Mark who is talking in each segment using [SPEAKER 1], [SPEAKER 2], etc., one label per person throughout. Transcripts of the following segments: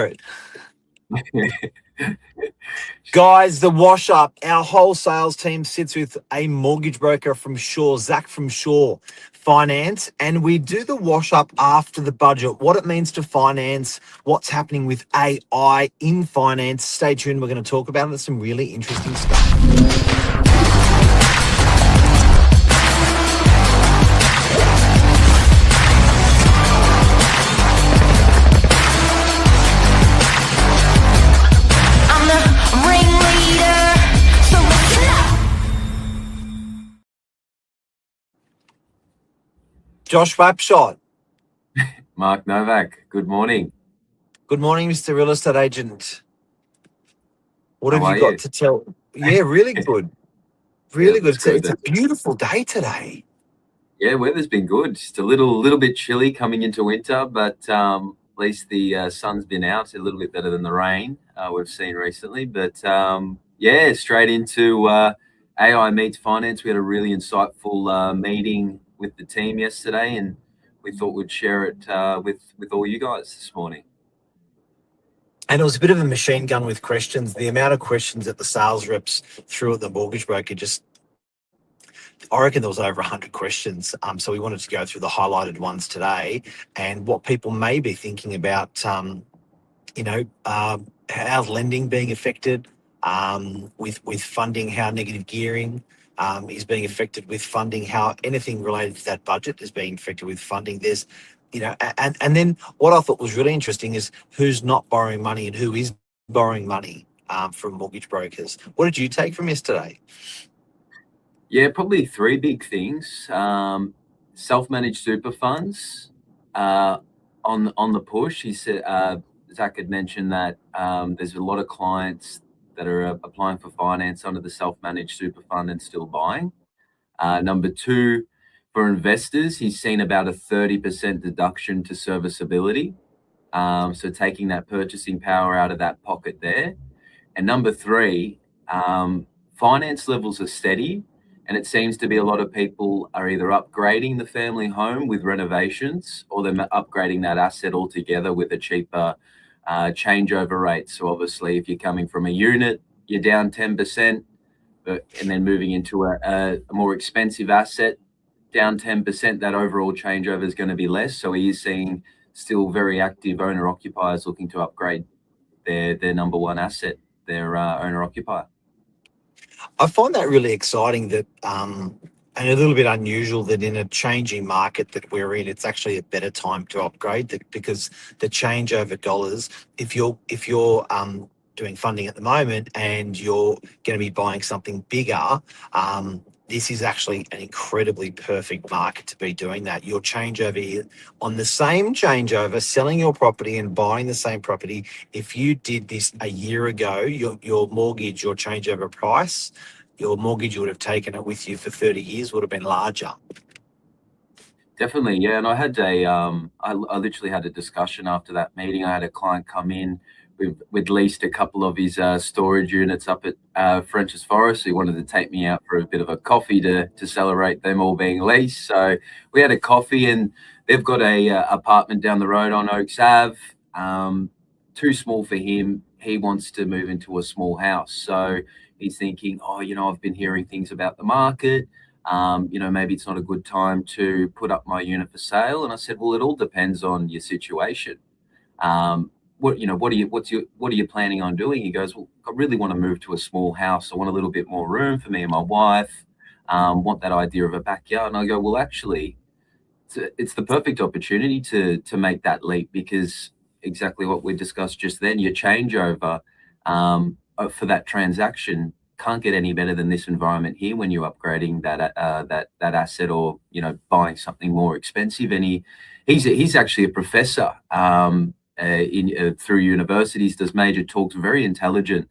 [SPEAKER 1] it. Guys, the wash up. Our whole sales team sits with a mortgage broker from Shaw, Zach from Shaw Finance, and we do the wash up after the budget. What it means to finance, what's happening with AI in finance. Stay tuned. We're going to talk about it. Some really interesting stuff.
[SPEAKER 2] I'm the ringleader, so listen up.
[SPEAKER 1] Josh Wapshot.
[SPEAKER 3] Mark Novak, good morning.
[SPEAKER 1] Good morning, Mr. Real Estate Agent. What
[SPEAKER 3] How
[SPEAKER 1] have
[SPEAKER 3] are
[SPEAKER 1] you got
[SPEAKER 3] you?
[SPEAKER 1] to tell? Yeah, really good. Really good.
[SPEAKER 3] that's good.
[SPEAKER 1] It's a beautiful day today.
[SPEAKER 3] Yeah, weather's been good. Just a little bit chilly coming into winter, but at least the sun's been out a little bit better than the rain we've seen recently. But yeah, straight into AI meets finance. We had a really insightful meeting with the team yesterday, and we thought we'd share it with all you guys this morning.
[SPEAKER 1] And it was a bit of a machine gun with questions. The amount of questions that the sales reps threw at the mortgage broker I reckon there was over 100 questions. So we wanted to go through the highlighted ones today and what people may be thinking about, how's lending being affected with funding, how negative gearing is being affected with funding, how anything related to that budget is being affected with funding. There's, and then what I thought was really interesting is who's not borrowing money and who is borrowing money from mortgage brokers. What did you take from yesterday?
[SPEAKER 3] Yeah, probably three big things. Self-managed super funds on the push. He said Zach had mentioned that there's a lot of clients that are applying for finance under the self-managed super fund and still buying. Number two, for investors, he's seen about a 30% deduction to serviceability. So taking that purchasing power out of that pocket there. And number three, finance levels are steady. And it seems to be a lot of people are either upgrading the family home with renovations or they're upgrading that asset altogether with a cheaper changeover rate. So obviously, if you're coming from a unit, you're down 10%, and then moving into a more expensive asset, down 10%, that overall changeover is going to be less. So he is seeing still very active owner-occupiers looking to upgrade their number one asset, their owner-occupier.
[SPEAKER 1] I find that really exciting that, and a little bit unusual that in a changing market that we're in, it's actually a better time to upgrade because the changeover dollars, if you're doing funding at the moment and you're going to be buying something bigger, this is actually an incredibly perfect market to be doing that. Your changeover on the same changeover, selling your property and buying the same property. If you did this a year ago, your mortgage, your changeover price, your mortgage you would have taken it with you for 30 years would have been larger.
[SPEAKER 3] Definitely, yeah. And I had I literally had a discussion after that meeting. I had a client come in. We'd leased a couple of his storage units up at French's Forest. He wanted to take me out for a bit of a coffee to celebrate them all being leased. So we had a coffee, and they've got a apartment down the road on Oaks Ave. Too small for him. He wants to move into a small house. So he's thinking, oh, I've been hearing things about the market. Maybe it's not a good time to put up my unit for sale. And I said, well, it all depends on your situation. What are you planning on doing? He goes, well, I really want to move to a small house. I want a little bit more room for me and my wife. Want that idea of a backyard. And I go, well, actually, it's the perfect opportunity to make that leap, because exactly what we discussed just then, your changeover for that transaction can't get any better than this environment here when you're upgrading that asset or buying something more expensive. And he's actually a professor through universities, does major talks, very intelligent.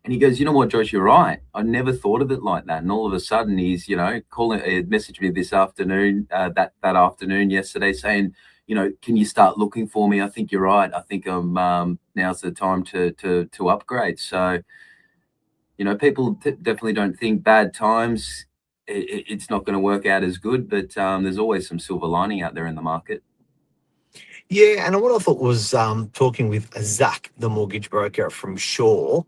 [SPEAKER 3] And he goes, you know what, Josh, you're right. I never thought of it like that. And all of a sudden he's, messaged me this afternoon, that afternoon yesterday saying, can you start looking for me? I think you're right. I think now's the time to upgrade. So, people definitely don't think bad times, it's not going to work out as good, but there's always some silver lining out there in the market.
[SPEAKER 1] Yeah, and what I thought was talking with Zach, the mortgage broker from Shaw,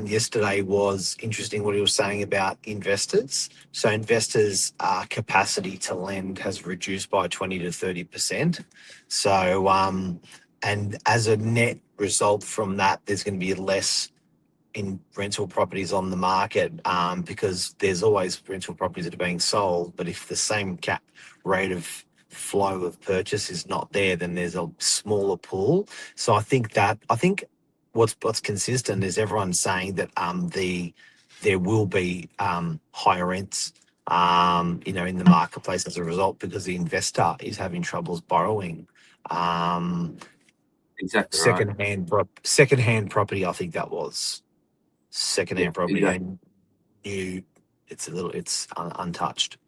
[SPEAKER 1] yesterday was interesting what he was saying about investors. So investors' capacity to lend has reduced by 20 to 30%. So, and as a net result from that, there's going to be less in rental properties on the market because there's always rental properties that are being sold. But if the same cap rate of flow of purchase is not there, then there's a smaller pool. So I think what's consistent is everyone saying that there will be higher rents in the marketplace as a result because the investor is having troubles borrowing. Um,
[SPEAKER 3] Exactly right.
[SPEAKER 1] second hand property, I think that was
[SPEAKER 3] Yeah,
[SPEAKER 1] secondhand property
[SPEAKER 3] exactly.
[SPEAKER 1] and new. It's untouched.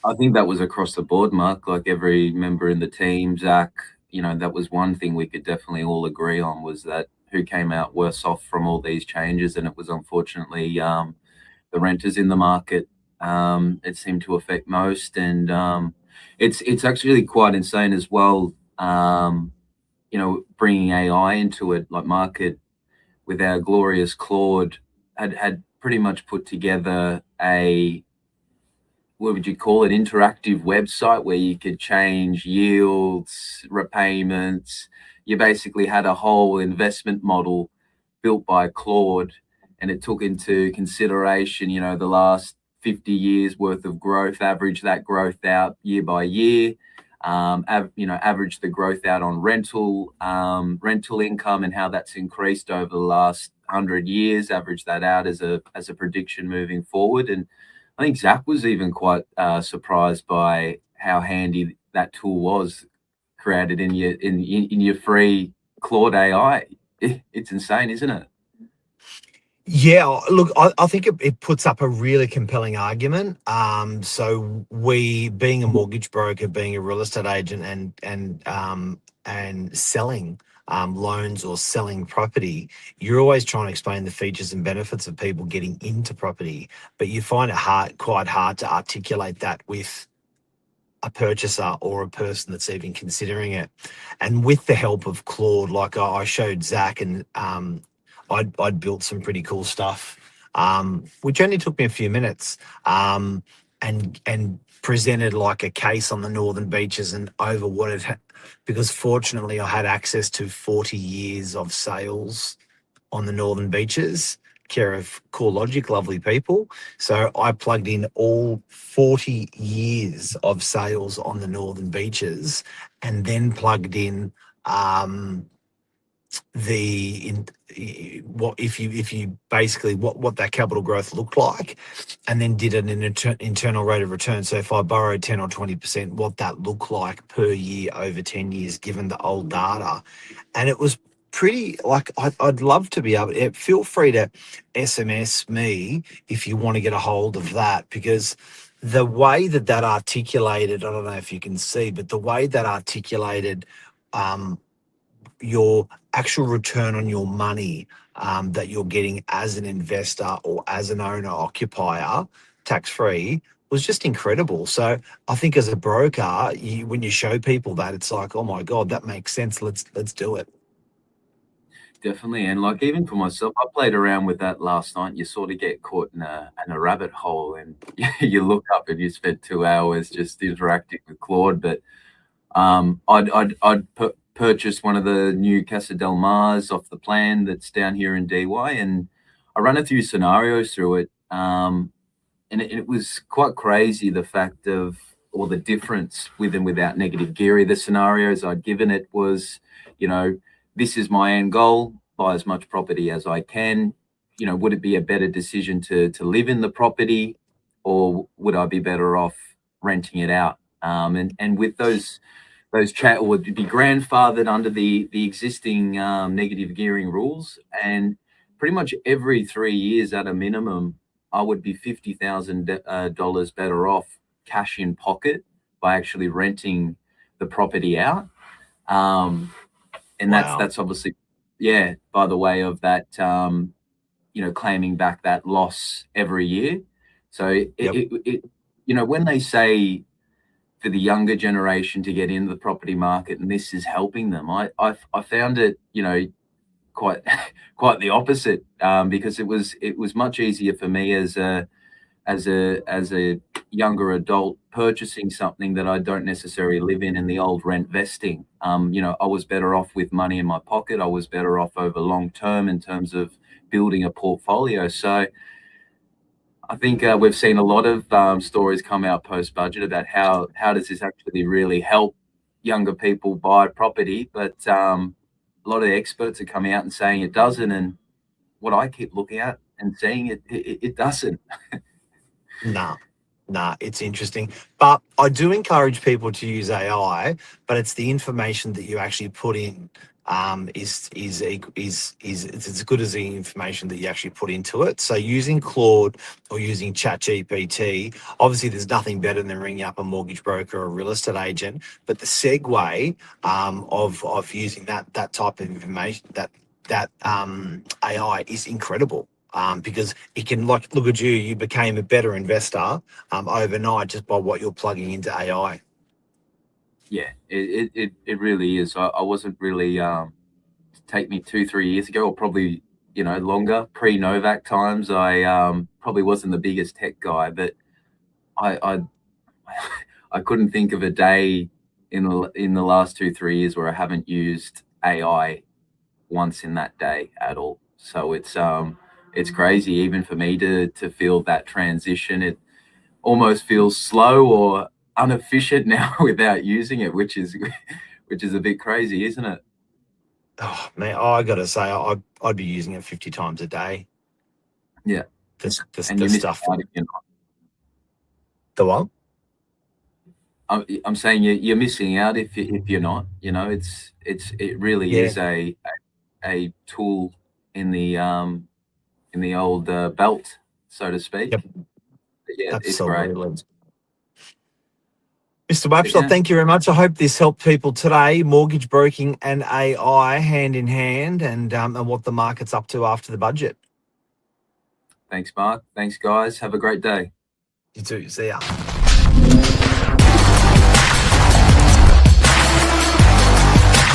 [SPEAKER 3] I think that was across the board, Mark. Like every member in the team, Zach, that was one thing we could definitely all agree on was that who came out worse off from all these changes, and it was unfortunately the renters in the market. It seemed to affect most, and it's actually quite insane as well. Bringing AI into it, like market with our glorious Claude had pretty much put together a, what would you call it, interactive website where you could change yields, repayments. You basically had a whole investment model built by Claude, and it took into consideration, the last 50 years worth of growth, average that growth out year by year, average the growth out on rental income and how that's increased over the last 100 years, average that out as a prediction moving forward. And I think Zach was even quite surprised by how handy that tool was created in your free Claude AI. It's insane, isn't it?
[SPEAKER 1] Yeah, look, I think it puts up a really compelling argument. So we, being a mortgage broker, being a real estate agent, and selling loans or selling property, you're always trying to explain the features and benefits of people getting into property, but you find it quite hard to articulate that with a purchaser or a person that's even considering it. And with the help of Claude, like I showed Zach, and I'd built some pretty cool stuff, which only took me a few minutes, and presented like a case on the northern beaches and over what it had, because fortunately I had access to 40 years of sales on the northern beaches, care of CoreLogic, lovely people. So I plugged in all 40 years of sales on the northern beaches, and then plugged in um, what if you basically what that capital growth looked like, and then did an internal rate of return. So if I borrowed 10 or 20%, what that looked like per year over 10 years, given the old data. And it was pretty, like, I'd love to be able to, feel free to SMS me if you want to get a hold of that, because the way that articulated, I don't know if you can see, but the way that articulated um, your actual return on your money that you're getting as an investor or as an owner occupier, tax free, was just incredible. So I think as a broker, when you show people that, it's like, oh my god, that makes sense. Let's do it.
[SPEAKER 3] Definitely. And like even for myself, I played around with that last night. You sort of get caught in a rabbit hole, and you look up and you spent 2 hours just interacting with Claude. But I'd purchase one of the new Casa del Mars off the plan that's down here in DY, and I ran a few scenarios through it, and it was quite crazy, the fact of, or the difference with and without negative gearing. The scenarios I'd given it was, this is my end goal: buy as much property as I can. Would it be a better decision to live in the property, or would I be better off renting it out? And with those chat would be grandfathered under the existing negative gearing rules, and pretty much every 3 years at a minimum, I would be $50,000 better off cash in pocket by actually renting the property out. Um, and that's
[SPEAKER 1] Wow.
[SPEAKER 3] that's obviously, yeah, by the way of that, claiming back that loss every year. So
[SPEAKER 1] Yep.
[SPEAKER 3] when they say for the younger generation to get into the property market, and this is helping them. I found it, you know, quite quite the opposite, because it was much easier for me as a younger adult purchasing something that I don't necessarily live in the old rent vesting. You know, I was better off with money in my pocket. I was better off over long term in terms of building a portfolio. So I think we've seen a lot of stories come out post budget about how does this actually really help younger people buy property, but a lot of the experts are coming out and saying it doesn't, and what I keep looking at and seeing, it doesn't.
[SPEAKER 1] Nah, it's interesting. But I do encourage people to use AI, but it's the information that you actually put in is it's as good as the information that you actually put into it. So using Claude or using ChatGPT, obviously there's nothing better than ringing up a mortgage broker or a real estate agent. But the segue of using that type of information, that AI is incredible. Because it can, like, look at you, you became a better investor overnight just by what you're plugging into AI.
[SPEAKER 3] Yeah, it really is. I wasn't really take me 2-3 years ago, or probably, you know, longer, pre-Novak times. I probably wasn't the biggest tech guy, but I I couldn't think of a day in the last 2-3 years where I haven't used AI once in that day at all. So it's crazy even for me to feel that transition. It almost feels slow or inefficient now without using it, which is a bit crazy, isn't it?
[SPEAKER 1] Oh man, I got to say, I'd be using it 50 times a day.
[SPEAKER 3] Yeah, and
[SPEAKER 1] The
[SPEAKER 3] you miss
[SPEAKER 1] stuff.
[SPEAKER 3] out if you're not.
[SPEAKER 1] The what?
[SPEAKER 3] I'm saying you're missing out if you're not. You know, it really
[SPEAKER 1] Yeah.
[SPEAKER 3] is a tool in the old belt, so to speak.
[SPEAKER 1] Yep.
[SPEAKER 3] But yeah, it's great.
[SPEAKER 1] Absolutely. Mr. Wapshott,
[SPEAKER 3] Yeah.
[SPEAKER 1] thank you very much. I hope this helped people today. Mortgage broking and AI hand in hand, and what the market's up to after the budget.
[SPEAKER 3] Thanks, Mark. Thanks, guys. Have a great day.
[SPEAKER 1] You too. See ya.